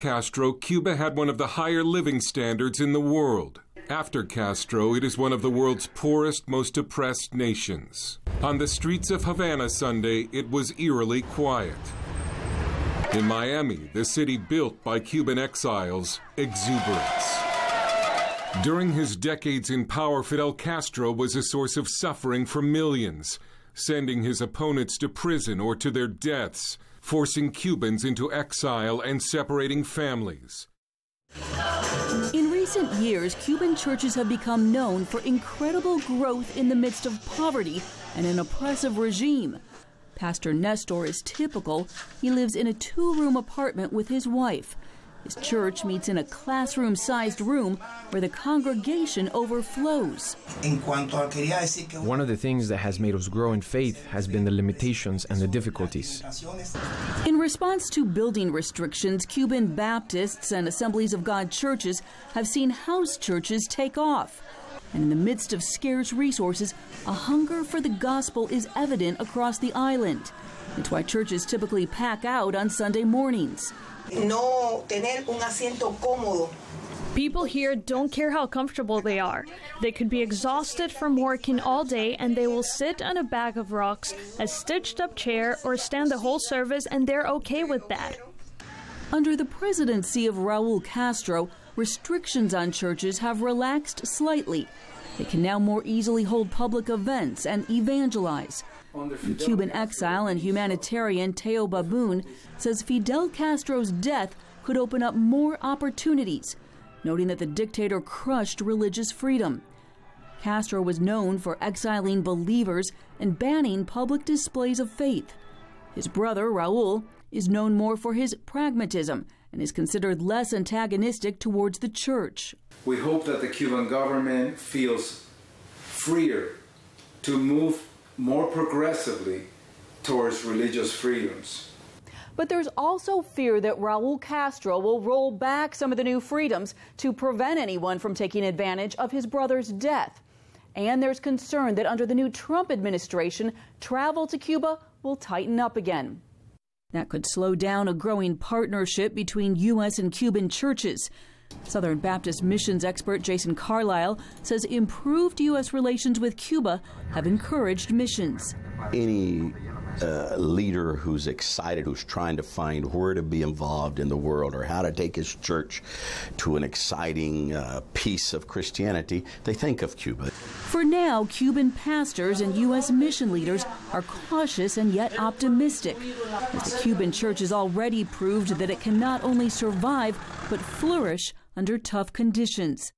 Castro, Cuba had one of the higher living standards in the world. After Castro, it is one of the world's poorest, most oppressed nations. On the streets of Havana Sunday, it was eerily quiet. In Miami, the city built by Cuban exiles, exuberance. During his decades in power, Fidel Castro was a source of suffering for millions, sending his opponents to prison or to their deaths, forcing Cubans into exile and separating families. In recent years, Cuban churches have become known for incredible growth in the midst of poverty and an oppressive regime. Pastor Nestor is typical. He lives in a 2-room apartment with his wife. His church meets in a classroom-sized room where the congregation overflows. One of the things that has made us grow in faith has been the limitations and the difficulties. In response to building restrictions, Cuban Baptists and Assemblies of God churches have seen house churches take off. And in the midst of scarce resources, a hunger for the gospel is evident across the island. It's why churches typically pack out on Sunday mornings. People here don't care how comfortable they are. They could be exhausted from working all day and they will sit on a bag of rocks, a stitched-up chair, or stand the whole service, and they're okay with that. Under the presidency of Raul Castro, restrictions on churches have relaxed slightly. They can now more easily hold public events and evangelize. The Cuban exile and humanitarian Teo Baboon says Fidel Castro's death could open up more opportunities, noting that the dictator crushed religious freedom. Castro was known for exiling believers and banning public displays of faith. His brother, Raul, is known more for his pragmatism and is considered less antagonistic towards the church. We hope that the Cuban government feels freer to move more progressively towards religious freedoms. But there's also fear that Raul Castro will roll back some of the new freedoms to prevent anyone from taking advantage of his brother's death. And there's concern that under the new Trump administration, travel to Cuba will tighten up again. That could slow down a growing partnership between U.S. and Cuban churches. Southern Baptist missions expert Jason Carlisle says improved U.S. relations with Cuba have encouraged missions. Any leader who's excited, who's trying to find where to be involved in the world or how to take his church to an exciting piece of Christianity, they think of Cuba. For now, Cuban pastors and U.S. mission leaders are cautious and yet optimistic, as the Cuban church has already proved that it can not only survive but flourish under tough conditions.